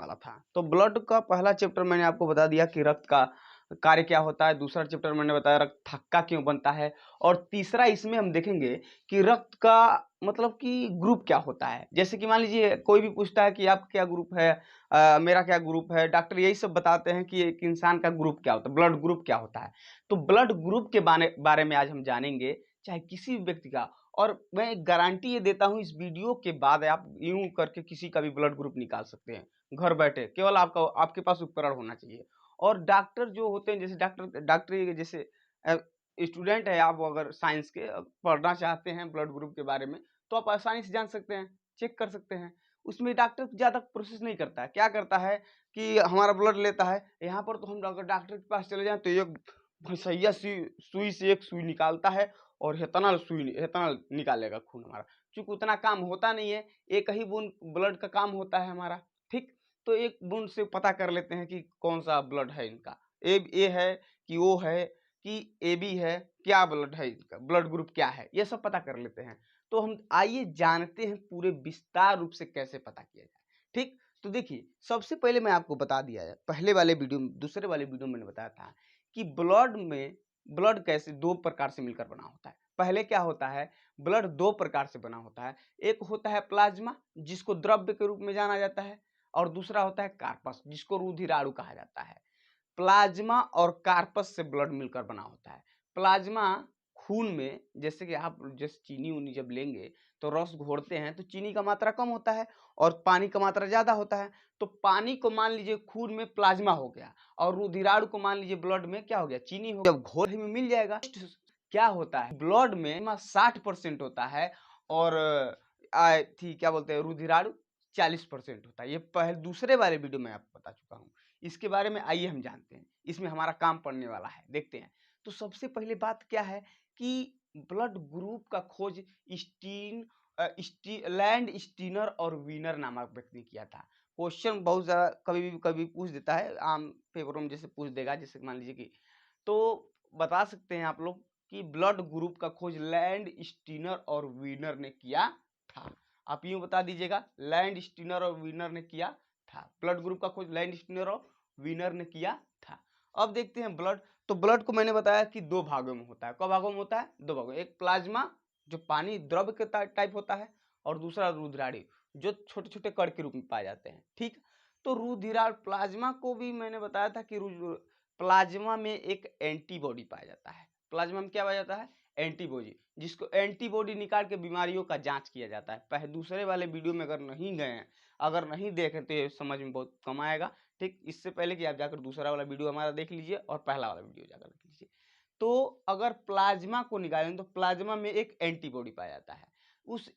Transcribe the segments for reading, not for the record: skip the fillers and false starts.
वाला था। तो ब्लड का पहला चैप्टर मैंने आपको बता दिया कि रक्त का कार्य क्या होता है, दूसरा चैप्टर मैंने बताया रक्त थक्का क्यों बनता है, और तीसरा इसमें हम देखेंगे कि रक्त का मतलब कि ग्रुप क्या होता है। जैसे कि मान लीजिए कोई भी पूछता है कि आपका क्या ग्रुप है, मेरा क्या ग्रुप है, डॉक्टर यही सब बताते हैं कि एक इंसान का ग्रुप क्या होता है, ब्लड ग्रुप क्या होता है। तो ब्लड ग्रुप के बारे में आज हम जानेंगे, चाहे किसी भी व्यक्ति का। और मैं गारंटी ये देता हूँ, इस वीडियो के बाद आप यूं करके किसी का भी ब्लड ग्रुप निकाल सकते हैं घर बैठे, केवल आपके पास उपकरण होना चाहिए। और डॉक्टर जो होते हैं, जैसे डॉक्टरी जैसे स्टूडेंट है आप, अगर साइंस के पढ़ना चाहते हैं ब्लड ग्रुप के बारे में, तो आप आसानी से जान सकते हैं, चेक कर सकते हैं। उसमें डॉक्टर ज़्यादा प्रोसेस नहीं करता है। क्या करता है कि हमारा ब्लड लेता है, यहाँ पर तो हम अगर डॉक्टर के पास चले जाएँ तो एक भैंसैया सी सुई से एक सुई निकालता है और इतना निकालेगा खून हमारा। चूँकि उतना काम होता नहीं है, एक ही बूंद ब्लड का काम होता है हमारा, ठीक? तो एक बूंद से पता कर लेते हैं कि कौन-सा ब्लड है इनका। ए है कि ओ है कि एबी है, क्या ब्लड है इनका, ब्लड ग्रुप क्या है, ये सब पता कर लेते हैं। तो हम आइए जानते हैं पूरे विस्तार रूप से कैसे पता किया जाए, ठीक? तो देखिए, सबसे पहले मैं आपको बता दिया है, पहले वाले वीडियो में दूसरे वाले वीडियो में मैंने बताया था कि ब्लड कैसे 2 प्रकार से मिलकर बना होता है। पहले क्या होता है, ब्लड 2 प्रकार से बना होता है। एक होता है प्लाज्मा, जिसको द्रव्य के रूप में जाना जाता है, और दूसरा होता है कार्पस, जिसको रुधिराणु कहा जाता है। प्लाज्मा और कार्पस से ब्लड मिलकर बना होता है। प्लाज्मा खून में, जैसे कि आप जैसे चीनी-ऊनी जब लेंगे तो रस घोरते हैं तो चीनी का मात्रा कम होता है और पानी का मात्रा ज़्यादा होता है। तो पानी को मान लीजिए खून में प्लाज्मा हो गया और रुधिराणु को मान लीजिए ब्लड में क्या हो गया, चीनी हो गया। जब घोल में मिल जाएगा, क्या होता है ब्लड में 60% होता है और क्या बोलते हैं रुधिराणु 40% होता है। ये पहले दूसरे वाले वीडियो में आपको बता चुका हूँ। इसके बारे में आइए हम जानते हैं, इसमें हमारा काम पड़ने वाला है, देखते हैं। तो सबसे पहले बात क्या है कि ब्लड ग्रुप का खोज लैंड स्टीनर और वीनर नामक व्यक्ति ने किया था। क्वेश्चन बहुत ज़्यादा कभी पूछ देता है, आम पेपरों में जैसे पूछ देगा, जैसे मान लीजिए कि तो बता सकते हैं आप लोग कि ब्लड ग्रुप का खोज लैंड स्टीनर और वीनर ने किया था। आप यूँ बता दीजिएगा, लैंड स्टीनर और वीनर ने किया था। ब्लड ग्रुप का खोज लैंड स्टीनर और वीनर ने किया था। अब देखते हैं ब्लड। तो ब्लड को मैंने बताया कि 2 भागों में होता है। क भागों में होता है? 2 भागों में। एक प्लाज्मा जो पानी द्रव के टाइप होता है, और दूसरा रुधिराणु जो छोटे-छोटे कण के रूप में पाए जाते हैं, ठीक? तो रुधिराणु प्लाज्मा को भी मैंने बताया था कि प्लाज्मा में एक एंटीबॉडी पाया जाता है। प्लाज्मा में क्या पाया जाता है? एंटीबॉडी, जिसको एंटीबॉडी निकाल के बीमारियों का जाँच किया जाता है। दूसरे वाले वीडियो में अगर नहीं गए हैं, अगर नहीं देखे तो ये समझ में बहुत कम आएगा, ठीक? इससे पहले कि आप जाकर दूसरा वाला वीडियो हमारा देख लीजिए और पहला वाला वीडियो जाकर देख लीजिए। तो अगर प्लाज्मा को निकालें तो प्लाज्मा में एक एंटीबॉडी पाया जाता है। उस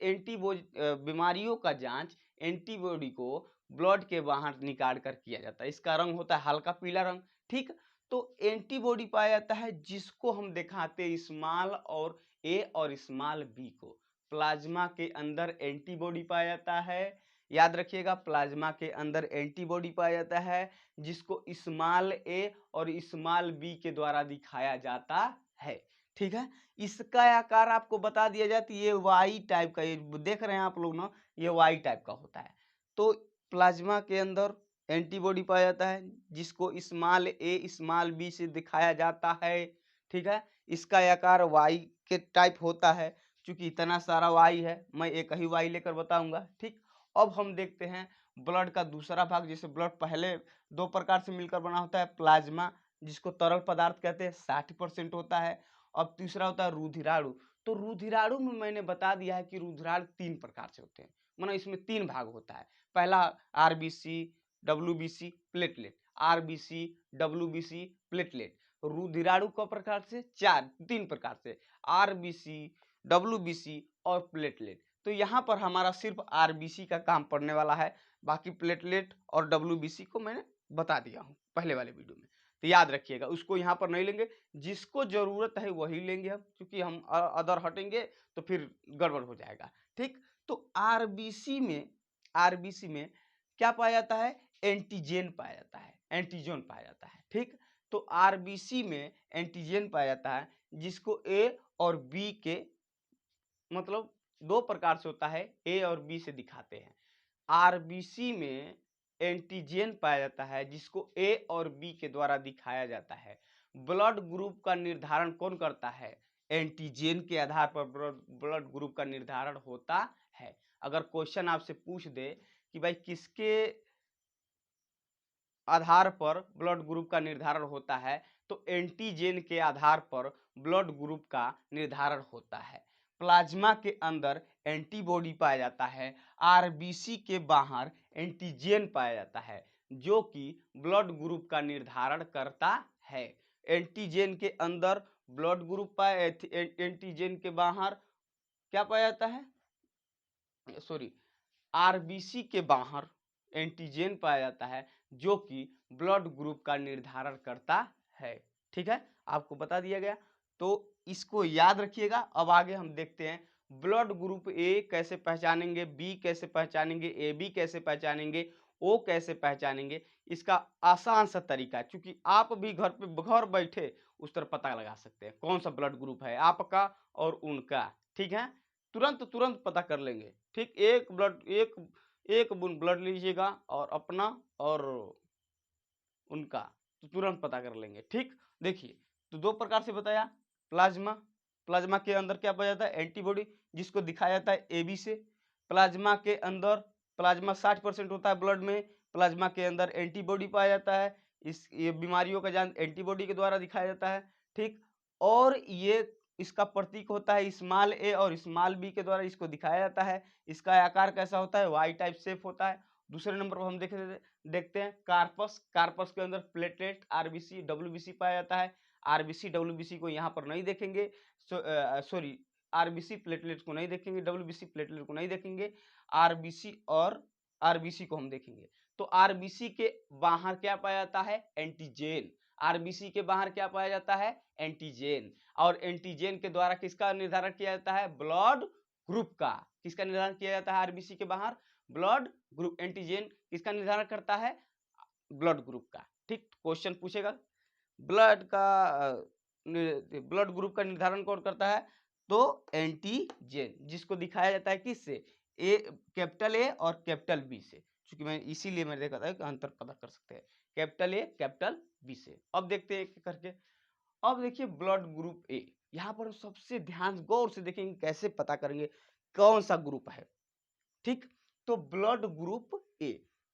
बीमारियों का जाँच एंटीबॉडी को ब्लड के बाहर निकाल कर किया जाता है। इसका रंग होता है हल्का पीला रंग, ठीक? तो एंटीबॉडी पाया जाता है जिसको हम दिखाते हैं स्मॉल और ए और स्मॉल बी को। प्लाज्मा के अंदर एंटीबॉडी पाया जाता है, याद रखिएगा प्लाज्मा के अंदर एंटीबॉडी पाया जाता है जिसको स्मॉल ए और स्मॉल बी के द्वारा दिखाया जाता है, ठीक है? इसका आकार आपको बता दिया जाए तो ये वाई टाइप का, ये देख रहे हैं आप लोग ना, ये वाई टाइप का होता है। तो प्लाज्मा के अंदर एंटीबॉडी पाया जाता है जिसको स्मॉल ए स्मॉल बी से दिखाया जाता है, ठीक है? इसका आकार वाई के टाइप होता है। चूंकि इतना सारा वाई है, मैं एक ही वाई लेकर बताऊंगा, ठीक? अब हम देखते हैं ब्लड का दूसरा भाग। जैसे ब्लड पहले 2 प्रकार से मिलकर बना होता है, प्लाज्मा जिसको तरल पदार्थ कहते हैं 60% होता है, अब तीसरा होता है रुधिराणु। तो रुधिराणु में मैंने बता दिया है कि रुधिराणु 3 प्रकार से होते हैं, मतलब इसमें 3 भाग होता है। पहला RBC, WBC, platelet. RBC, WBC, platelet. रुधिराणु का प्रकार से 3 प्रकार से, आरबीसी, डब्ल्यूबीसी और प्लेटलेट। तो यहाँ पर हमारा सिर्फ आरबीसी का काम पड़ने वाला है, बाकी प्लेटलेट और डब्ल्यूबीसी को मैंने बता दिया हूँ पहले वाले वीडियो में। तो याद रखिएगा, उसको यहाँ पर नहीं लेंगे, जिसको जरूरत है वही लेंगे हम, क्योंकि हम अदर हटेंगे तो फिर गड़बड़ हो जाएगा, ठीक? तो आरबीसी में क्या पाया जाता है? एंटीजन पाया जाता है, एंटीजन पाया जाता है, ठीक? तो आरबीसी में एंटीजन पाया जाता है जिसको ए और बी के मतलब 2 प्रकार से होता है, ए और बी से दिखाते हैं। आरबीसी में एंटीजन पाया जाता है जिसको ए और बी के द्वारा दिखाया जाता है। ब्लड ग्रुप का निर्धारण कौन करता है? एंटीजन के आधार पर ब्लड ग्रुप का निर्धारण होता है। अगर क्वेश्चन आपसे पूछ दे कि भाई किसके आधार पर ब्लड ग्रुप का निर्धारण होता है, तो एंटीजन के आधार पर ब्लड ग्रुप का निर्धारण होता है। प्लाज्मा के अंदर एंटीबॉडी पाया जाता है, आरबीसी के बाहर एंटीजन पाया जाता है जो कि ब्लड ग्रुप का निर्धारण करता है। एंटीजन के अंदर ब्लड ग्रुप पाया, एंटीजन के बाहर क्या पाया जाता है? सॉरी, आरबीसी के बाहर एंटीजन पाया जाता है जो कि ब्लड ग्रुप का निर्धारण करता है। ठीक है, आपको बता दिया गया, तो इसको याद रखिएगा। अब आगे हम देखते हैं ब्लड ग्रुप ए कैसे पहचानेंगे, बी कैसे पहचानेंगे, ए बी कैसे पहचानेंगे, ओ कैसे पहचानेंगे। इसका आसान सा तरीका, क्योंकि आप भी घर बैठे उस तरह पता लगा सकते हैं कौन सा ब्लड ग्रुप है आपका और उनका। ठीक है, तुरंत पता कर लेंगे। ठीक, एक बूंद ब्लड लीजिएगा और अपना और उनका, तो तुरंत पता कर लेंगे। ठीक, देखिए, तो दो प्रकार से बताया। प्लाज्मा के अंदर क्या पाया जाता है? एंटीबॉडी, जिसको दिखाया जाता है एबी से। प्लाज्मा के अंदर, प्लाज्मा 60% होता है ब्लड में, प्लाज्मा के अंदर एंटीबॉडी पाया जाता है। ये बीमारियों का जान एंटीबॉडी के द्वारा दिखाया जाता है। ठीक, और ये इसका प्रतीक होता है स्मॉल ए और स्मॉल बी के द्वारा इसको दिखाया जाता है। इसका आकार कैसा होता है? वाई टाइप शेप होता है। दूसरे नंबर पर हम देखते हैं कार्पस के अंदर प्लेटलेट, आरबीसी, डब्ल्यूबीसी पाया जाता है। आरबीसी डब्ल्यूबीसी को यहाँ पर नहीं देखेंगे, सॉरी, आरबीसी प्लेटलेट को नहीं देखेंगे, डब्ल्यूबीसी प्लेटलेट को नहीं देखेंगे, आरबीसी और आरबीसी को हम देखेंगे। तो आरबीसी के बाहर क्या पाया जाता है? एंटीजन। आरबीसी के बाहर क्या पाया जाता है? एंटीजन। और एंटीजन के द्वारा किसका निर्धारण किया जाता है? ब्लड ग्रुप का। किसका निर्धारण किया जाता है? आरबीसी के बाहर ब्लड ग्रुप। एंटीजन किसका निर्धारण करता है? ब्लड ग्रुप का। ठीक, क्वेश्चन पूछेगा ब्लड ग्रुप का निर्धारण कौन करता है? तो एंटीजन, जिसको दिखाया जाता है किससे? कैपिटल ए और कैपिटल बी से। क्योंकि मैं इसीलिए मैंने देखा था कि अंतर पता कर सकते हैं कैपिटल ए कैपिटल बी से। अब देखते हैं एक करके। अब देखिए ब्लड ग्रुप ए, यहाँ पर सबसे ध्यान गौर से देखेंगे कैसे पता करेंगे कौन सा ग्रुप है। ठीक, तो ब्लड ग्रुप ए,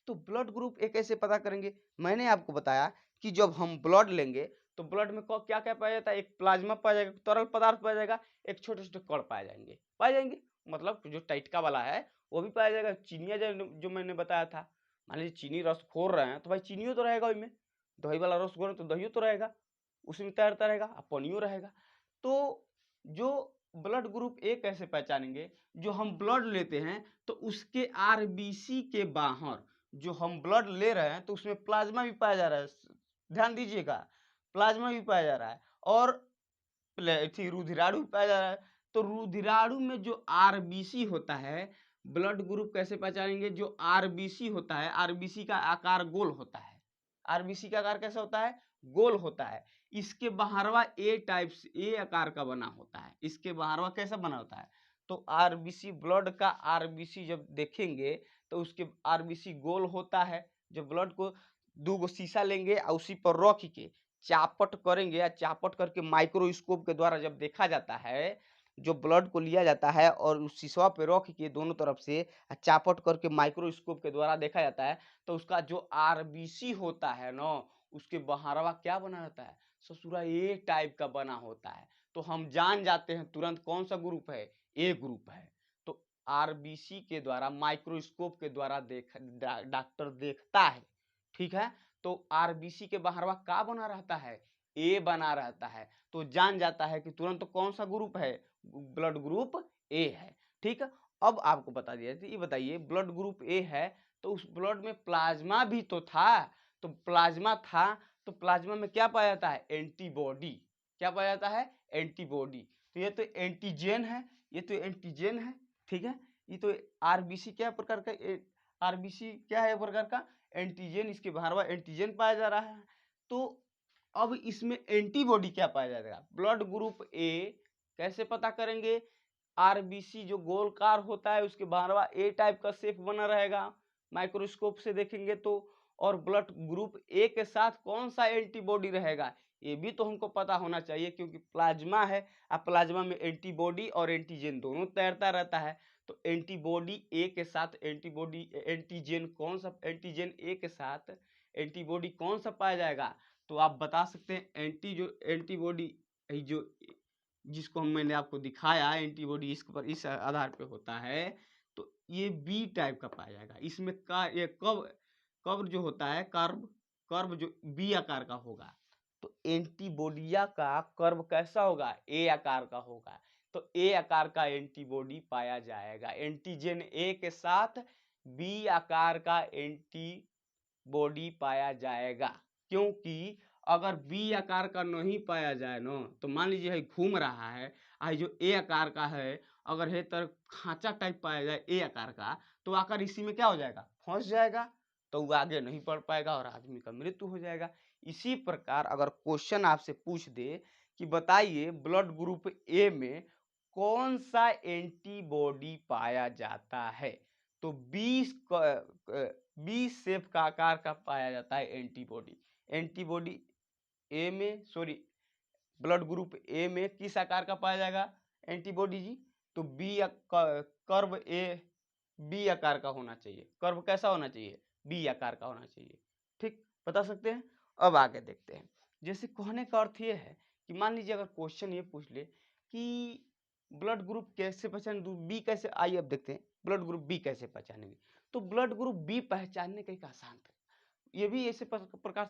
तो ब्लड ग्रुप ए कैसे पता करेंगे? मैंने आपको बताया कि जब हम ब्लड लेंगे तो ब्लड में क्या क्या पाया जाता है? एक प्लाज्मा पाया जाएगा, तरल पदार्थ पाया जाएगा, एक छोटे छोटे कण पाए जाएंगे, मतलब जो टैटका वाला है वो भी पाया जाएगा। चीनिया जो मैंने बताया था, मान लीजिए चीनी रस खोर रहे हैं तो भाई चीनियो तो रहेगा उसमें, दही वाला रस घोर तो दहियो तो रहेगा, उसमें तैरता रहेगा, पानियो रहेगा। तो जो ब्लड ग्रुप ए कैसे पहचानेंगे? जो हम ब्लड लेते हैं तो उसके आरबीसी के बाहर जो हम ब्लड ले रहे हैं तो उसमें प्लाज्मा भी पाया जा रहा है। ध्यान दीजिएगा, प्लाज्मा भी पाया जा रहा है और रुधिराणु भी पाया जा रहा है। तो रुधिराणु में जो आरबीसी होता है, ब्लड ग्रुप कैसे पहचानेंगे? जो आरबीसी होता है, आरबीसी का आकार गोल होता है। आरबीसी का आकार कैसा होता है? गोल होता है। इसके बाहरवा ए टाइप से, ए आकार का बना होता है। इसके बाहरवा कैसा बना होता है? तो आरबीसी, ब्लड का आरबीसी जब देखेंगे तो उसके आरबीसी गोल होता है। जब ब्लड को दो गो शीशा लेंगे और उसी पर रख के चापट करेंगे या चापट करके माइक्रोस्कोप के द्वारा जब देखा जाता है, जो ब्लड को लिया जाता है और उस शीशा पे रख के दोनों तरफ से चापट करके माइक्रोस्कोप के द्वारा देखा जाता है, तो उसका जो आरबीसी होता है ना, उसके बहारवा क्या बना रहता है? ससुरा ए टाइप का बना होता है। तो हम जान जाते हैं तुरंत कौन सा ग्रुप है? ए ग्रुप है। तो आरबीसी के द्वारा, माइक्रोस्कोप के द्वारा डॉक्टर देखता है। ठीक है, तो आरबीसी के बहारवा क्या बना रहता है? ए बना रहता है। तो जान जाता है कि तुरंत कौन सा ग्रुप है? ब्लड ग्रुप ए है। ठीक है, अब आपको बता दिया, ये बताइए ब्लड ग्रुप ए है तो उस ब्लड में प्लाज्मा भी तो था। तो प्लाज्मा था तो प्लाज्मा में क्या पाया जाता है? एंटीबॉडी। क्या पाया जाता है? एंटीबॉडी। तो ये तो एंटीजन है, ये तो एंटीजन है। ठीक है, ये तो आरबीसी क्या प्रकार का? आरबीसी क्या है प्रकार का? एंटीजन। इसके बाहर एंटीजन पाया जा रहा है। तो अब इसमें एंटीबॉडी क्या पाया जाएगा? ब्लड ग्रुप ए कैसे पता करेंगे? आरबीसी जो गोलकार होता है उसके बाहरवा ए टाइप का शेप बना रहेगा, माइक्रोस्कोप से देखेंगे तो, और ब्लड ग्रुप ए के साथ कौन सा एंटीबॉडी रहेगा ये भी तो हमको पता होना चाहिए, क्योंकि प्लाज्मा है। अब प्लाज्मा में एंटीबॉडी और एंटीजन दोनों तैरता रहता है। तो एंटीबॉडी ए के साथ एंटीजन कौन सा, एंटीजन ए के साथ एंटीबॉडी कौन सा पाया जाएगा? तो आप बता सकते हैं एंटीबॉडी जो जिसको मैंने आपको दिखाया एंटीबॉडी इस आधार पे होता है, तो ये बी टाइप का पाया जाएगा। इसमें का ये कर्व जो होता है, कर्व जो बी आकार का होगा। तो एंटीबॉडिया का कर्व कैसा होगा? ए आकार का होगा। तो ए आकार का एंटीबॉडी पाया जाएगा। एंटीजन ए के साथ बी आकार का एंटीबॉडी पाया जाएगा, क्योंकि अगर बी आकार का नहीं पाया जाए ना, तो मान लीजिए है घूम रहा है, आई जो ए आकार का है, अगर है तर खांचा टाइप पाया जाए ए आकार का, तो आकर इसी में क्या हो जाएगा? फंस जाएगा, तो वो आगे नहीं बढ़ पाएगा और आदमी का मृत्यु हो जाएगा। इसी प्रकार अगर क्वेश्चन आपसे पूछ दे कि बताइए ब्लड ग्रुप ए में कौन सा एंटीबॉडी पाया जाता है, तो 20 शेप का आकार का पाया जाता है एंटीबॉडी। एंटीबॉडी ए में, सॉरी, ब्लड ग्रुप ए में किस आकार का पाया जाएगा एंटीबॉडी जी? तो कर्व ए बी आकार का होना चाहिए। कर्व कैसा होना चाहिए? बी आकार का होना चाहिए। ठीक, बता सकते हैं। अब आगे देखते हैं। जैसे कहने का अर्थ ये है कि मान लीजिए अगर क्वेश्चन ये पूछ ले कि ब्लड ग्रुप कैसे पहचान बी कैसे, आइए अब देखते हैं ब्लड ग्रुप बी कैसे पहचानेंगे। तो ब्लड ग्रुप बी पहचानने का एक आसान तरीका, ये भी ऐसे प्रकार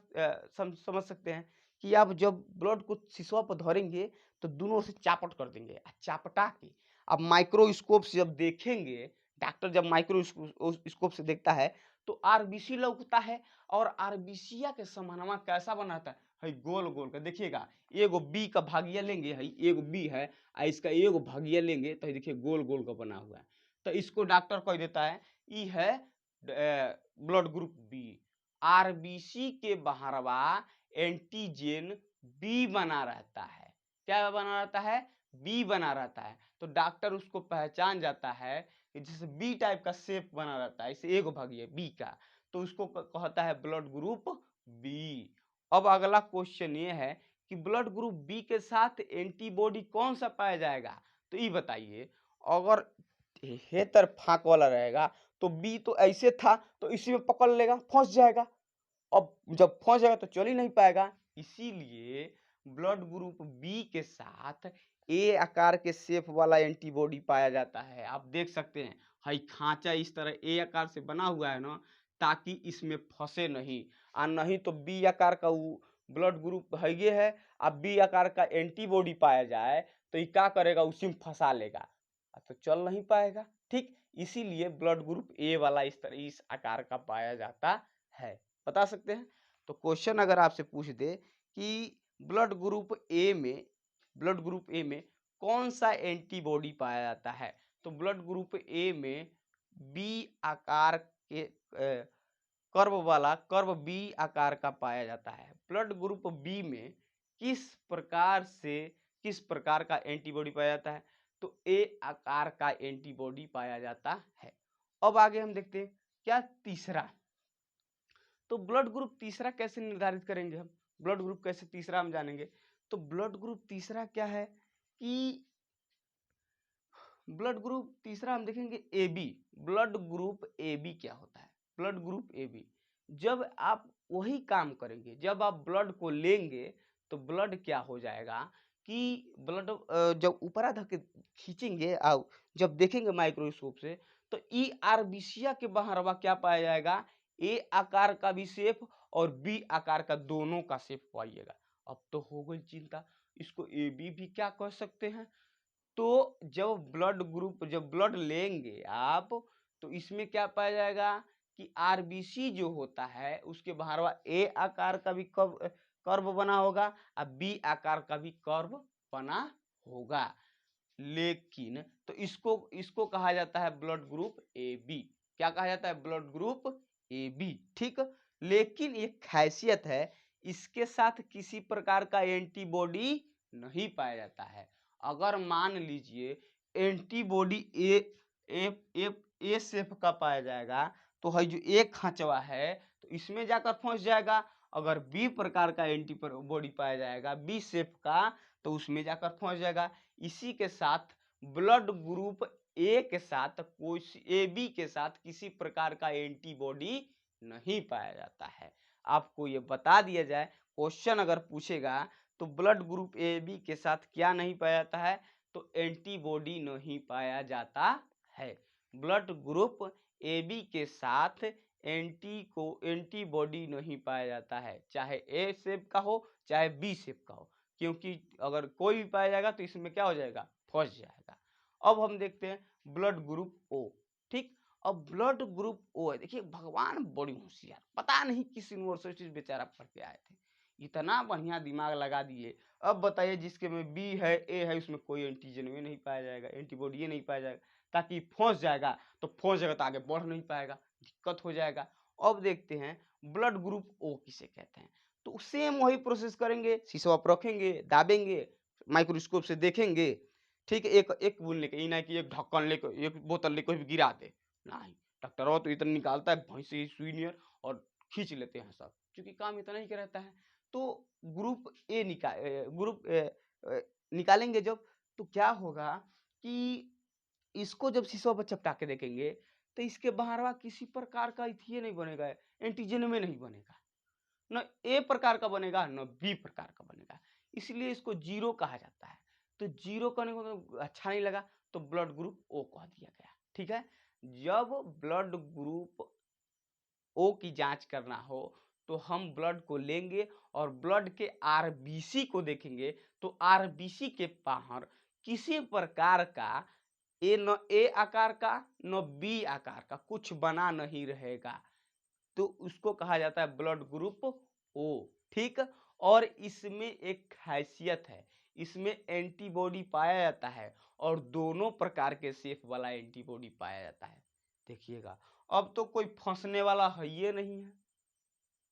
समझ सकते हैं कि आप जब ब्लड को सिसवा पर धरेंगे तो दोनों से चापट कर देंगे, चापटा के अब माइक्रोस्कोप से जब देखेंगे, डॉक्टर जब माइक्रोस्कोप से देखता है तो आरबीसी लौकता है, और आरबीसिया के समानवा कैसा बनाता है गोल गोल का। देखिएगा एगो बी का भागिया लेंगे, है एगो बी है, इसका एगो भागिया लेंगे तो देखिए गोल गोल का बना हुआ है। तो इसको डॉक्टर कह देता है ये है ब्लड ग्रुप बी। आरबीसी के बहरवा एंटीजन बी बना रहता है। क्या बना रहता है? बी बना रहता है। तो डॉक्टर उसको पहचान जाता है कि जैसे बी टाइप का शेप बना रहता है, इसे एगो भागिए बी का, तो उसको कहता है ब्लड ग्रुप बी। अब अगला क्वेश्चन ये है कि ब्लड ग्रुप बी के साथ एंटीबॉडी कौन सा पाया जाएगा? तो ये बताइए, अगर हे तरफ फाक वाला रहेगा तो बी तो ऐसे था, तो इसी में पकड़ लेगा, फंस जाएगा। अब जब फंस जाएगा तो चल ही नहीं पाएगा। इसीलिए ब्लड ग्रुप बी के साथ ए आकार के शेप वाला एंटीबॉडी पाया जाता है। आप देख सकते हैं हाई खांचा इस तरह ए आकार से बना हुआ है ना, ताकि इसमें फंसे नहीं, और नहीं तो बी आकार का वो ब्लड ग्रुप है ये है, अब बी आकार का एंटीबॉडी पाया जाए तो ये क्या करेगा? उसी में फंसा लेगा, तो चल नहीं पाएगा। ठीक, इसीलिए ब्लड ग्रुप ए वाला इस तरह इस आकार का पाया जाता है। बता सकते हैं। तो क्वेश्चन अगर आपसे पूछ दे कि ब्लड ग्रुप ए में कौन सा एंटीबॉडी पाया जाता है, तो ब्लड ग्रुप ए में बी आकार के कर्व बी आकार का पाया जाता है। ब्लड ग्रुप बी में किस प्रकार का एंटीबॉडी पाया जाता है? तो ए आकार का एंटीबॉडी पाया जाता है। अब आगे हम देखते हैं क्या तीसरा। तो ब्लड ग्रुप तीसरा कैसे निर्धारित करेंगे हम? ब्लड ग्रुप कैसे तीसरा हम जानेंगे। तो ब्लड ग्रुप तीसरा क्या है कि ब्लड ग्रुप तीसरा हम देखेंगे A B. Blood group A B क्या होता है? ब्लड ग्रुप ए बी, जब आप वही काम करेंगे, जब आप ब्लड को लेंगे तो ब्लड क्या हो जाएगा कि ब्लड जब ऊपर धक के खींचेंगे, जब देखेंगे माइक्रोस्कोप से, तो ई आरबीसिया के बहरवा क्या पाया जाएगा? ए आकार का भी शेप और बी आकार का, दोनों का शेप पाइएगा। अब तो हो गई चिंता, इसको ए बी भी क्या कह सकते हैं। तो जब ब्लड लेंगे आप, तो इसमें क्या पाया जाएगा कि आरबीसी जो होता है उसके बहरवा ए आकार का भी कर्व बना होगा और बी आकार का भी कर्व बना होगा। लेकिन तो इसको कहा जाता है ब्लड ग्रुप ए बी। क्या कहा जाता है? Blood group A B. ठीक, लेकिन एक खासियत है, इसके साथ किसी प्रकार का एंटीबॉडी नहीं पाया जाता है। अगर मान लीजिए एंटीबॉडी ए शेप का पाया जाएगा, तो है जो एक खांचवा है तो इसमें जाकर फंस जाएगा। अगर बी प्रकार का एंटीबॉडी पाया जाएगा बी शेप का तो उसमें जाकर फंस जाएगा। इसी के साथ ब्लड ग्रुप ए के साथ कोई ए बी के साथ किसी प्रकार का एंटीबॉडी नहीं पाया जाता है। आपको ये बता दिया जाए, क्वेश्चन अगर पूछेगा तो ब्लड ग्रुप ए बी के साथ क्या नहीं पाया जाता है, तो एंटीबॉडी नहीं पाया जाता है। ब्लड ग्रुप ए बी के साथ एंटीबॉडी नहीं पाया जाता है, चाहे ए शेप का हो चाहे बी शेप का हो, क्योंकि अगर कोई भी पाया जाएगा तो इसमें क्या हो जाएगा, फंस जाएगा। अब हम देखते हैं ब्लड ग्रुप ओ। ठीक, अब ब्लड ग्रुप ओ है, देखिए भगवान बड़ी होशियार, पता नहीं किस यूनिवर्सिटी बेचारा पढ़ के आए थे, इतना बढ़िया दिमाग लगा दिए। अब बताइए जिसके में बी है ए है उसमें कोई एंटीजन में नहीं पाया जाएगा, एंटीबॉडी नहीं पाया जाएगा, ताकि फंस जाएगा तो आगे बढ़ नहीं पाएगा, दिक्कत हो जाएगा। अब देखते हैं ब्लड ग्रुप ओ किसे कहते हैं। तो सेम वही प्रोसेस करेंगे, शीशा पर रखेंगे, दाबेंगे, माइक्रोस्कोप से देखेंगे। ठीक है, एक बूंद लेके, ये नहीं कि एक ढक्कन लेके एक बोतल लेके भी गिरा दे, नहीं, डॉक्टर तो इतना निकालता है भैंसी सुई नियर और खींच लेते हैं सब, क्योंकि काम इतना ही रहता है। तो ग्रुप ए निकालेंगे जब, तो क्या होगा कि इसको जब शीशा पर चपटा के देखेंगे तो इसके बाहरवा किसी प्रकार का ये नहीं बनेगा, एंटीजन में नहीं बनेगा, न ए प्रकार का बनेगा न बी प्रकार का बनेगा, इसलिए इसको जीरो कहा जाता है। तो जीरो करने को तो अच्छा नहीं लगा, तो ब्लड ग्रुप ओ कह दिया गया। ठीक है, जब ब्लड ग्रुप ओ की जांच करना हो तो हम ब्लड को लेंगे और ब्लड के आरबीसी को देखेंगे, तो आरबीसी के बाहर किसी प्रकार का न ए आकार का न बी आकार का कुछ बना नहीं रहेगा, तो उसको कहा जाता है ब्लड ग्रुप ओ। ठीक, और इसमें एक खासियत है, इसमें एंटीबॉडी पाया जाता है और दोनों प्रकार के शेप वाला एंटीबॉडी पाया जाता है। देखिएगा, अब तो कोई फंसने वाला है ये नहीं है,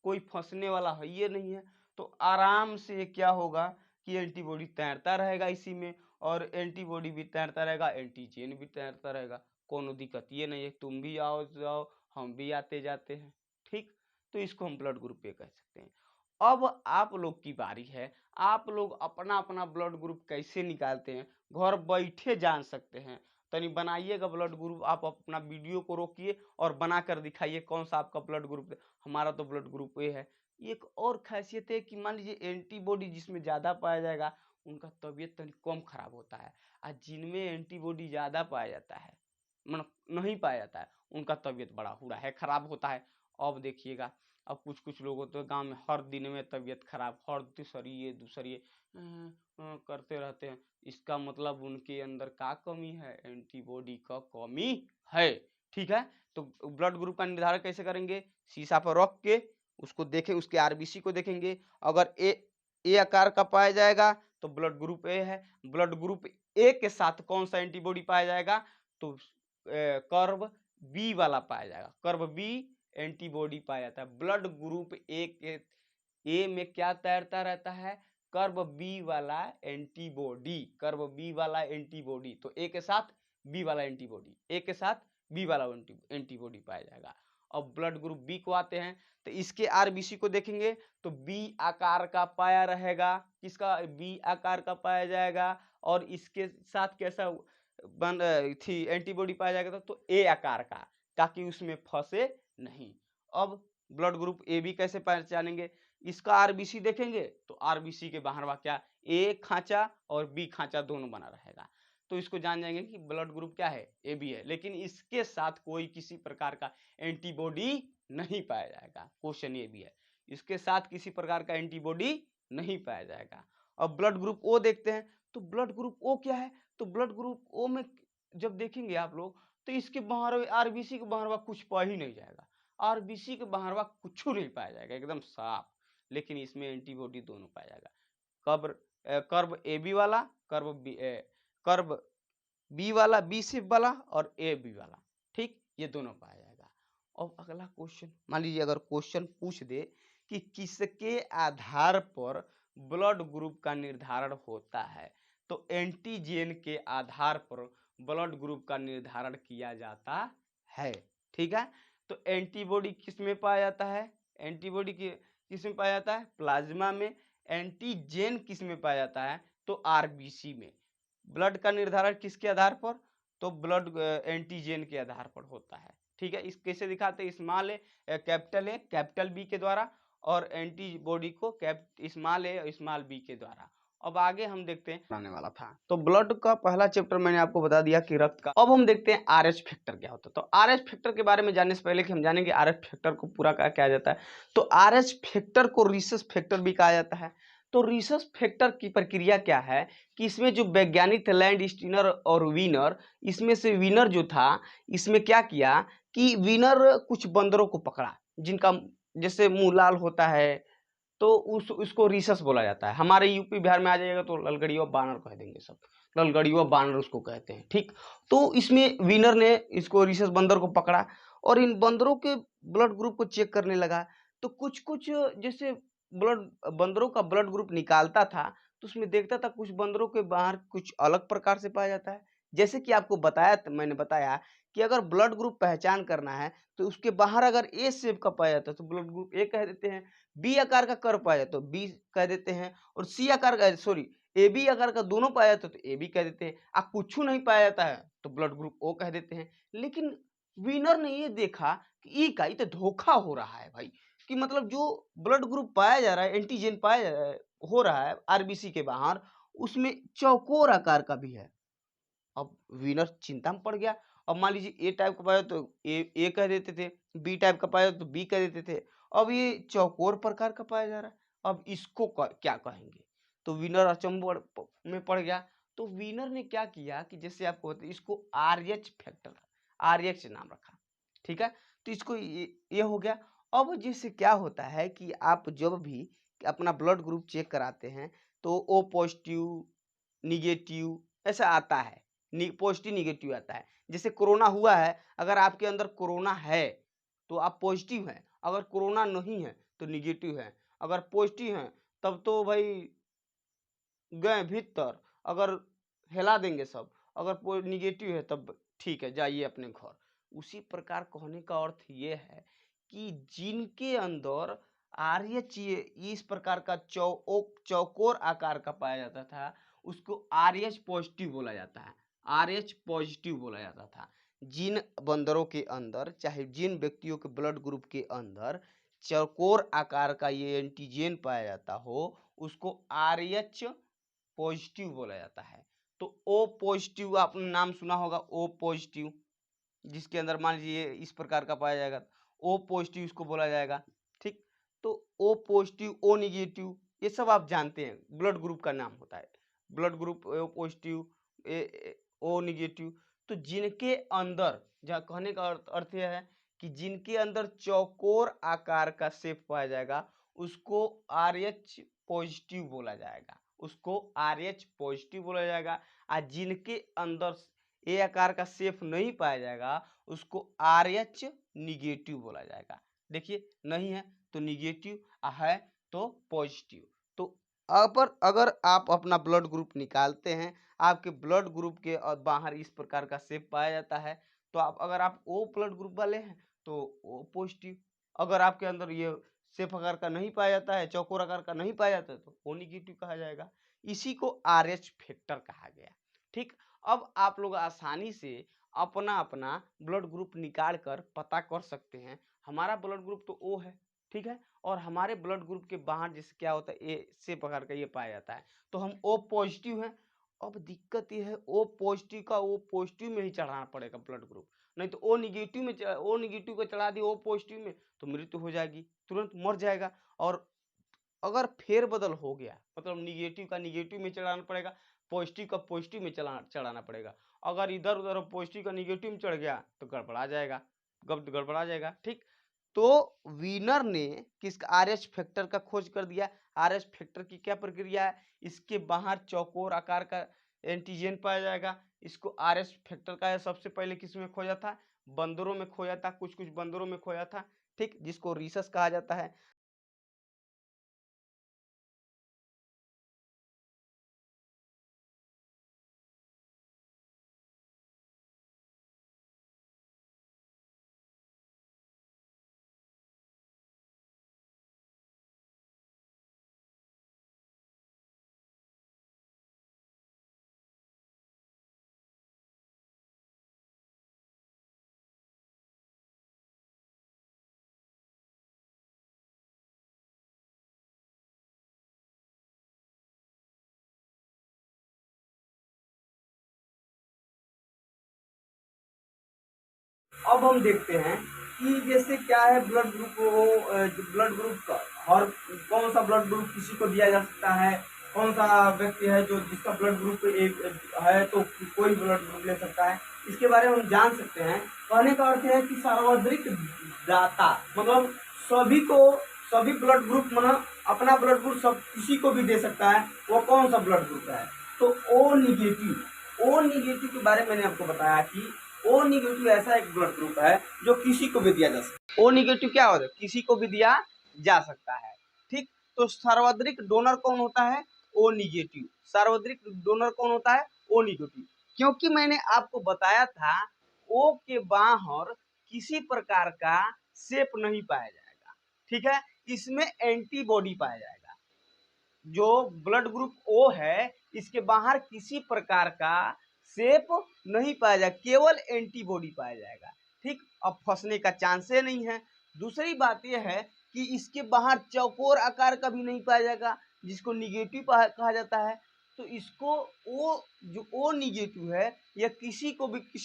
कोई फंसने वाला है ये नहीं है, तो आराम से क्या होगा कि एंटीबॉडी तैरता रहेगा इसी में, और एंटीबॉडी भी तैरता रहेगा, एंटीजन भी तैरता रहेगा, कोनो दिक्कत ये नहीं है, तुम भी आओ जाओ हम भी आते जाते हैं। ठीक, तो इसको हम ब्लड ग्रुप ए कह सकते हैं। अब आप लोग की बारी है, आप लोग अपना अपना ब्लड ग्रुप कैसे निकालते हैं घर बैठे जान सकते हैं। तनी बनाइएगा ब्लड ग्रुप, आप अपना वीडियो को रोकिए और बनाकर दिखाइए कौन सा आपका ब्लड ग्रुप है। हमारा तो ब्लड ग्रुप ए है। एक और खासियत है कि मान लीजिए एंटीबॉडी जिसमें ज़्यादा पाया जाएगा उनका तबीयत तनी कम खराब होता है, और जिनमें एंटीबॉडी ज़्यादा पाया जाता है मतलब नहीं पाया जाता है उनका तबीयत बड़ा हुआ है खराब होता है। अब देखिएगा, अब कुछ कुछ लोगों तो गांव में हर दिन में तबीयत खराब, हर दूसरी करते रहते हैं, इसका मतलब उनके अंदर का कमी है, एंटीबॉडी का कमी है। ठीक है, तो ब्लड ग्रुप का निर्धारण कैसे करेंगे, शीशा पर रख के उसको देखें, उसके आरबीसी को देखेंगे, अगर ए आकार का पाया जाएगा तो ब्लड ग्रुप ए है। ब्लड ग्रुप ए के साथ कौन सा एंटीबॉडी पाया जाएगा, तो कर्व बी वाला पाया जाएगा, कर्व बी एंटीबॉडी पाया जाता है। ब्लड ग्रुप ए के ए में क्या तैरता रहता है, कर्व बी वाला एंटीबॉडी, कर्व बी वाला एंटीबॉडी, तो ए के साथ बी वाला एंटीबॉडी, ए के साथ बी वाला एंटीबॉडी पाया जाएगा। अब ब्लड ग्रुप बी को आते हैं, तो इसके आरबीसी को देखेंगे तो बी आकार का पाया रहेगा, किसका, बी आकार का पाया जाएगा, और इसके साथ कैसा बन थी एंटीबॉडी पाया जाएगा तो ए आकार का, ताकि उसमें फंसे नहीं। अब ब्लड ग्रुप ए बी कैसे पहचानेंगे, इसका आरबीसी देखेंगे तो आरबीसी के बाहर क्या, ए खांचा और बी खांचा दोनों बना रहेगा, तो इसको जान जाएंगे कि ब्लड ग्रुप क्या है, ए बी है। लेकिन इसके साथ कोई किसी प्रकार का एंटीबॉडी नहीं पाया जाएगा, क्वेश्चन ये भी है, इसके साथ किसी प्रकार का एंटीबॉडी नहीं पाया जाएगा। अब ब्लड ग्रुप ओ देखते हैं, तो ब्लड ग्रुप ओ क्या है, तो ब्लड ग्रुप ओ में जब देखेंगे आप लोग तो इसके बाहर आरबीसी के बाहर कुछ पा ही नहीं जाएगा, आरबीसी के बाहर कुछ नहीं पाया जाएगा, एकदम साफ। लेकिन इसमें एंटीबॉडी दोनों पाया जाएगा, कर्व ए बी वाला, कर्व बी वाला, बी शेप वाला और ए बी वाला। ठीक, ये दोनों पाया जाएगा। अब अगला क्वेश्चन, मान लीजिए अगर क्वेश्चन पूछ दे कि किसके आधार पर ब्लड ग्रुप का निर्धारण होता है, तो एंटीजन के आधार पर ब्लड ग्रुप का निर्धारण किया जाता है। ठीक है, तो एंटीबॉडी किस में पाया जाता है? एंटीबॉडी किस में पाया जाता है? प्लाज्मा में। एंटीजेन किस में पाया जाता है? तो आरबीसी में। ब्लड का निर्धारण किसके आधार पर? तो ब्लड एंटीजेन के आधार पर होता है। ठीक है, इस कैसे दिखाते हैं? स्मॉल ए कैपिटल बी के द्वारा, और एंटीबॉडी को स्मॉल ए और स्मॉल बी के द्वारा। अब आगे हम देखते हैं आने वाला था। तो ब्लड का पहला चैप्टर मैंने आपको बता दिया कि रक्त का। अब हम देखते हैं आरएच फैक्टर क्या होता है। तो आरएच फैक्टर के बारे में जानने से पहले कि हम जानेंगे आरएच फैक्टर को पूरा क्या जाता है। तो आरएच फैक्टर को रिसस फैक्टर भी कहा जाता है। तो रिसस फैक्टर की प्रक्रिया क्या है कि इसमें जो वैज्ञानिक थे लैंड स्टीनर और वीनर, इसमें से वीनर जो था, इसमें क्या किया कि वीनर कुछ बंदरों को पकड़ा जिनका जैसे मुंह लाल होता है, तो उसको रिसस बोला जाता है। हमारे यूपी बिहार में आ जाएगा तो ललगड़िया बानर कह देंगे सब, ललगड़िया बानर उसको कहते हैं। ठीक, तो इसमें विनर ने इसको रिसस बंदर को पकड़ा और इन बंदरों के ब्लड ग्रुप को चेक करने लगा। तो कुछ कुछ जैसे ब्लड बंदरों का ब्लड ग्रुप निकालता था, तो उसमें देखता था कुछ बंदरों के बाहर कुछ अलग प्रकार से पाया जाता है। जैसे कि आपको मैंने बताया कि अगर ब्लड ग्रुप पहचान करना है तो उसके बाहर अगर ए शेप का पाया जाता है तो ब्लड ग्रुप ए कह देते हैं, बी आकार का कर्व पाया तो बी कह देते हैं, और सी आकार का ए बी आकार का दोनों पाया जाता है तो ए बी कह देते हैं। कुछ नहीं पाया जाता है तो ब्लड ग्रुप ओ कह देते हैं। लेकिन विनर ने ये देखा कि ई का ये तो धोखा हो रहा है भाई, कि मतलब जो ब्लड ग्रुप पाया जा रहा है, एंटीजन पाया जा रहा है, हो रहा है आरबीसी के बाहर, उसमें चौकोर आकार का भी है। अब विनर चिंता में पड़ गया। अब मान लीजिए ए टाइप का पाया तो ए कह देते थे, बी टाइप का पाया तो बी कह देते थे। अब ये चौकोर प्रकार का पाया जा रहा है, अब इसको क्या कहेंगे? तो विनर अचंभव में पड़ गया। तो विनर ने क्या किया कि जैसे आपको इसको आरएच फैक्टर, आरएच नाम रखा। ठीक है, तो इसको ये हो गया। अब जैसे क्या होता है कि आप जब भी अपना ब्लड ग्रुप चेक कराते हैं तो ओ पॉजिटिव, निगेटिव ऐसा आता है, पॉजिटिव निगेटिव आता है। जैसे कोरोना हुआ है, अगर आपके अंदर कोरोना है तो आप पॉजिटिव हैं, अगर कोरोना नहीं है तो निगेटिव है। अगर पॉजिटिव हैं तब तो भाई गए भीतर, अगर हिला देंगे सब, अगर निगेटिव है तब ठीक है जाइए अपने घर। उसी प्रकार कहने का अर्थ ये है कि जिनके अंदर आरएच इस प्रकार का चौकोर आकार का पाया जाता था उसको आरएच पॉजिटिव बोला जाता है, आरएच पॉजिटिव बोला जाता था। जिन बंदरों के अंदर, चाहे जिन व्यक्तियों के ब्लड ग्रुप के अंदर चौकोर आकार का ये एंटीजन पाया जाता हो उसको आरएच पॉजिटिव बोला जाता है। तो ओ पॉजिटिव आपने नाम सुना होगा, ओ पॉजिटिव, जिसके अंदर मान लीजिए इस प्रकार का पाया जाएगा, ओ पॉजिटिव इसको बोला जाएगा। ठीक, तो ओ पॉजिटिव, ओ निगेटिव ये सब आप जानते हैं, ब्लड ग्रुप का नाम होता है। Blood group O positive, O negative. तो जिनके अंदर, जहाँ कहने का अर्थ यह है कि जिनके अंदर चौकोर आकार का शेप पाया जाएगा उसको आरएच पॉजिटिव बोला जाएगा, उसको आरएच पॉजिटिव बोला जाएगा। और जिनके अंदर ए आकार का शेप नहीं पाया जाएगा उसको आरएच निगेटिव बोला जाएगा। देखिए, नहीं है तो निगेटिव, है तो पॉजिटिव। तो अगर आप अपना ब्लड ग्रुप निकालते हैं, आपके ब्लड ग्रुप के बाहर इस प्रकार का शेप पाया जाता है तो अगर आप ओ ब्लड ग्रुप वाले हैं तो ओ पॉजिटिव। अगर आपके अंदर ये शेप आकार का नहीं पाया जाता है, चौकोर आकार का नहीं पाया जाता है तो ओ निगेटिव कहा जाएगा। इसी को आरएच फैक्टर कहा गया। ठीक, अब आप लोग आसानी से अपना अपना ब्लड ग्रुप निकाल कर पता कर सकते हैं। हमारा ब्लड ग्रुप तो ओ है, ठीक है, और हमारे ब्लड ग्रुप के बाहर जैसे क्या होता है ए से प्रकार का ये पाया जाता है तो हम ओ पॉजिटिव हैं। अब दिक्कत ये है ओ पॉजिटिव का ओ पॉजिटिव में ही चढ़ाना पड़ेगा ब्लड ग्रुप, नहीं तो ओ निगेटिव में ओ निगेटिव का चढ़ा दिया ओ पॉजिटिव में तो मृत्यु हो जाएगी, तुरंत मर जाएगा। और अगर फेरबदल हो गया मतलब निगेटिव का निगेटिव में चढ़ाना पड़ेगा, पॉजिटिव का पॉजिटिव में चढ़ाना पड़ेगा। अगर इधर उधर पॉजिटिव का निगेटिव में चढ़ गया तो गड़बड़ा जाएगा, गड़बड़ा जाएगा। ठीक, तो वीनर ने किस आरएच फैक्टर का खोज कर दिया। आरएच फैक्टर की क्या प्रक्रिया है, इसके बाहर चौकोर आकार का एंटीजन पाया जाएगा, इसको आरएच फैक्टर का सबसे पहले किस में खोजा था, बंदरों में खोजा था, कुछ कुछ बंदरों में खोजा था। ठीक, जिसको रिसस कहा जाता है। अब हम देखते हैं कि जैसे क्या है ब्लड ग्रुप हो, ब्लड ग्रुप का और कौन सा ब्लड ग्रुप किसी को दिया जा सकता है, कौन सा व्यक्ति है जो जिसका ब्लड ग्रुप एक है तो कोई ब्लड ग्रुप ले सकता है, इसके बारे में हम जान सकते हैं। कहने का अर्थ है कि सार्वत्रिक दाता मतलब सभी को सभी ब्लड ग्रुप मतलब अपना ब्लड ग्रुप सब किसी को भी दे सकता है। वो कौन सा ब्लड ग्रुप है? तो ओ निगेटिव। ओ निगेटिव के बारे में मैंने आपको बताया कि ओ निगेटिव ऐसा एक ब्लड ग्रुप है जो किसी को भी दिया जा सकता है। ओ निगेटिव क्या होता है? किसी को भी दिया जा सकता है। ठीक, तो सार्वत्रिक डोनर कौन होता है? O negative. सार्वत्रिक डोनर कौन होता है? O negative. क्योंकि मैंने आपको बताया था ओ के बाहर किसी प्रकार का शेप नहीं पाया जाएगा। ठीक है, इसमें एंटीबॉडी पाया जाएगा। जो ब्लड ग्रुप ओ है इसके बाहर किसी प्रकार का शेप नहीं पाया जाएगा, केवल एंटीबॉडी पाया जाएगा। ठीक, अब फंसने का चांस नहीं है। दूसरी बात यह है कि इसके बाहर चौकोर आकार का भी नहीं पाया जाएगा, जिसको निगेटिव कहा जाता है। तो इसको ओ जो ओ निगेटिव है यह किसी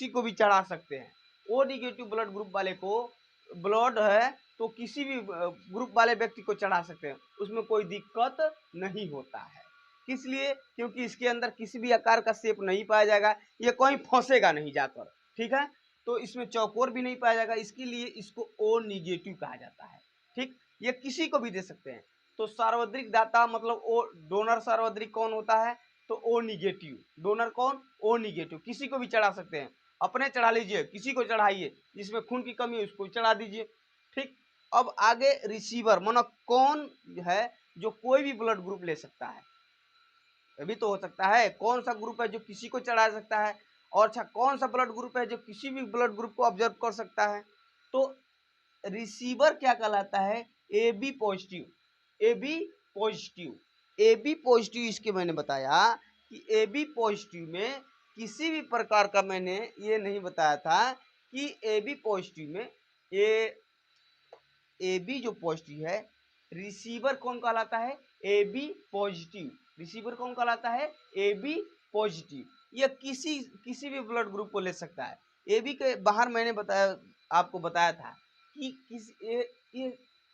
को भी चढ़ा सकते हैं। ओ निगेटिव ब्लड ग्रुप वाले को ब्लड है तो किसी भी ग्रुप वाले व्यक्ति को चढ़ा सकते हैं, उसमें कोई दिक्कत नहीं होता है। किस लिए? क्योंकि इसके अंदर किसी भी आकार का शेप नहीं पाया जाएगा, ये कहीं फंसेगा नहीं जाकर। ठीक है, तो इसमें चौकोर भी नहीं पाया जाएगा, इसके लिए इसको ओ निगेटिव कहा जाता है। ठीक, ये किसी को भी दे सकते हैं। तो सार्वत्रिक दाता मतलब ओ डोनर सार्वत्रिक कौन होता है? तो ओ निगेटिव। डोनर कौन? O negative. किसी को भी चढ़ा सकते हैं, अपने चढ़ा लीजिए, किसी को चढ़ाइए, जिसमें खून की कमी है उसको चढ़ा दीजिए। ठीक, अब आगे रिसीवर मानो कौन है जो कोई भी ब्लड ग्रुप ले सकता है? अभी तो हो सकता है कौन सा ग्रुप है जो किसी को चढ़ा सकता है, और अच्छा कौन सा ब्लड ग्रुप है जो किसी भी ब्लड ग्रुप को ऑब्जर्व कर सकता है? तो रिसीवर क्या कहलाता है? A B positive. A B positive. A B positive इसके मैंने बताया कि ए बी पॉजिटिव में किसी भी प्रकार का मैंने ये नहीं बताया था कि ए बी पॉजिटिव में ए ए बी जो पॉजिटिव है, रिसीवर कौन कहलाता है? A B positive. रिसीवर कौन कहलाता है? A B positive. यह किसी भी ब्लड ग्रुप को ले सकता है। ए बी के बाहर मैंने आपको बताया था कि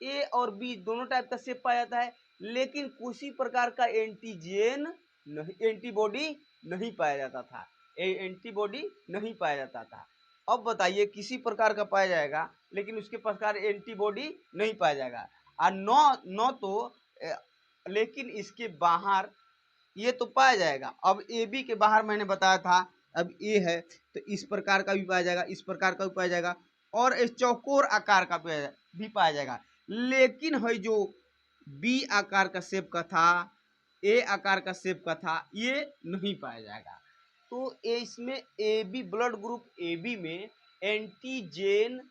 ए और बी दोनों टाइप का शेप पाया जाता है, लेकिन किसी प्रकार का एंटीजेन नहीं, एंटीबॉडी नहीं पाया जाता था। एंटीबॉडी नहीं पाया जाता था। अब बताइए किसी प्रकार का पाया जाएगा लेकिन उसके प्रकार एंटीबॉडी नहीं पाया जाएगा। और नौ तो लेकिन इसके बाहर ये तो पाया जाएगा। अब ए बी के बाहर मैंने बताया था, अब ए है तो इस प्रकार का भी पाया जाएगा, इस प्रकार का भी पाया जाएगा, और इस चौकोर आकार का भी पाया जाएगा। लेकिन है जो बी आकार का शेप का था, ए आकार का शेप का था, ये नहीं पाया जाएगा। तो इसमें A B blood group A B में एंटीजेन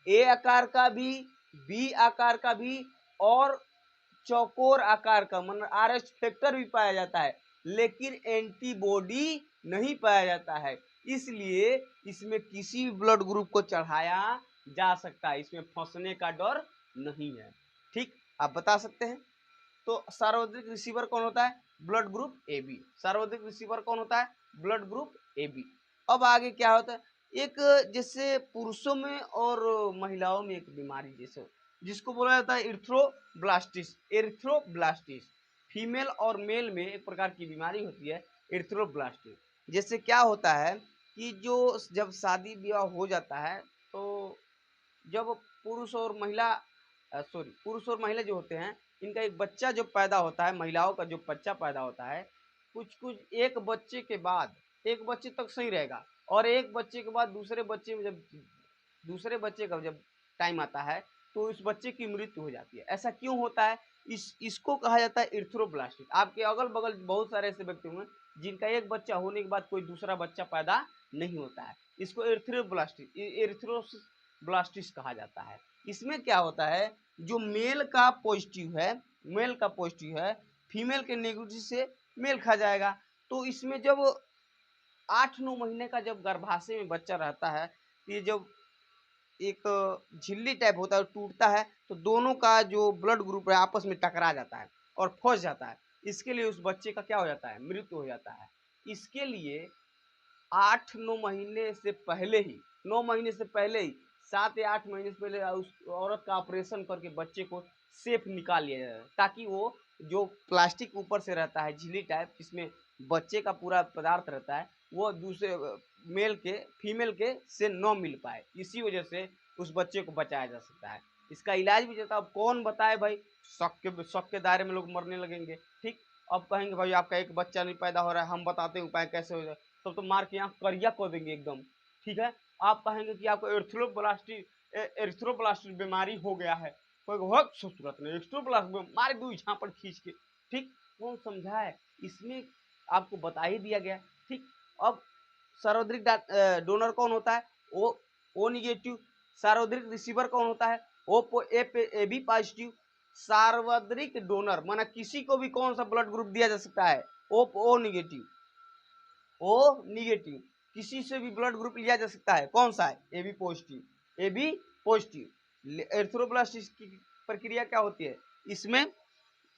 ए आकार का भी, बी आकार का भी, और चौकोर आकार का मतलब आर एच फैक्टर भी पाया जाता है, लेकिन एंटीबॉडी नहीं पाया जाता है। इसलिए इसमें किसी भी ब्लड ग्रुप को चढ़ाया जा सकता है, इसमें फंसने का डर नहीं है। ठीक, आप बता सकते हैं। तो सार्वत्रिक रिसीवर कौन होता है? Blood group A B. सार्वत्रिक रिसीवर कौन होता है? Blood group A B. अब आगे क्या होता है? एक जैसे पुरुषों में और महिलाओं में एक बीमारी जैसे जिसको बोला जाता है इर्थ्रोब्लास्टिस। एरिथ्रोब्लास्टिस फीमेल और मेल में एक प्रकार की बीमारी होती है, एरिथ्रोब्लास्टिस। जैसे क्या होता है कि जो जब शादी ब्याह हो जाता है तो जब पुरुष और महिला जो होते हैं इनका एक बच्चा जो पैदा होता है, महिलाओं का जो बच्चा पैदा होता है, कुछ एक बच्चे के बाद, एक बच्चे तक सही रहेगा, और एक बच्चे के बाद दूसरे बच्चे का जब टाइम आता है तो उस बच्चे की मृत्यु हो जाती है। ऐसा क्यों होता है? इसको कहा जाता है इर्थ्रोब्लास्टिस। आपके अगल बगल बहुत सारे ऐसे व्यक्ति होंगे जिनका एक बच्चा होने के बाद कोई दूसरा बच्चा पैदा नहीं होता है, इसको एरिथ्रोब्लास्टिस कहा जाता है। इसमें क्या होता है, जो मेल का पॉजिटिव है फीमेल के नेगेटिव से मेल खा जाएगा। तो इसमें जब 8-9 महीने का जब गर्भाशय में बच्चा रहता है, ये जब एक झिल्ली टाइप होता है टूटता है तो दोनों का जो ब्लड ग्रुप है आपस में टकरा जाता है और फंस जाता है। इसके लिए उस बच्चे का क्या हो जाता है? मृत्यु हो जाता है। इसके लिए 8-9 महीने से पहले ही 9 महीने से पहले ही, 7 या 8 महीने से पहले उस औरत का ऑपरेशन करके बच्चे को सेफ निकाल लिया जाए, ताकि वो जो प्लास्टिक ऊपर से रहता है झिल्ली टाइप, जिसमें बच्चे का पूरा पदार्थ रहता है, वो दूसरे मेल के फीमेल के से न मिल पाए। इसी वजह से उस बच्चे को बचाया जा सकता है। इसका इलाज भी देता है। अब कौन बताए भाई, शक के दायरे में लोग मरने लगेंगे। ठीक, अब कहेंगे भाई आपका एक बच्चा नहीं पैदा हो रहा है, हम बताते हैं उपाय कैसे हो जाए, तब तो मार के आँख करिया कर देंगे एकदम। ठीक है, आप कहेंगे कि आपको एरिथ्रोब्लास्टिक बीमारी हो गया है, कोई वक्त सूरत नहीं एरिथ्रोब्लास्ट मार दू झापड़ खींच के। ठीक, कौन समझाए, इसमें आपको बता ही दिया गया। ठीक, अब सार्वत्रिक डोनर कौन होता है, ओ निगेटिव। सार्वत्रिक रिसीवर कौन होता है, ए बी पॉजिटिव। सार्वत्रिक डोनर माना किसी को भी कौन सा ब्लड ग्रुप दिया जा सकता है, ओ निगेटिव। ओ निगेटिव, किसी से भी ब्लड ग्रुप लिया जा सकता है, कौन सा है, A B positive. A B positive erythroblastosis की प्रक्रिया क्या होती है, इसमें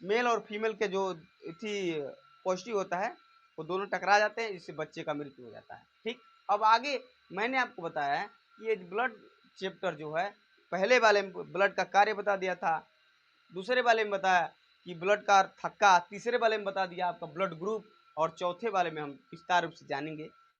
मेल और फीमेल के जो थी पॉजिटिव होता है, वो दोनों टकरा जाते हैं, जिससे बच्चे का मृत्यु हो जाता है। ठीक, अब आगे मैंने आपको बताया है कि ये ब्लड चैप्टर जो है, पहले वाले में ब्लड का कार्य बता दिया था, दूसरे वाले में बताया कि ब्लड का थक्का, तीसरे वाले में बता दिया आपका ब्लड ग्रुप, और चौथे वाले में हम विस्तार रूप से जानेंगे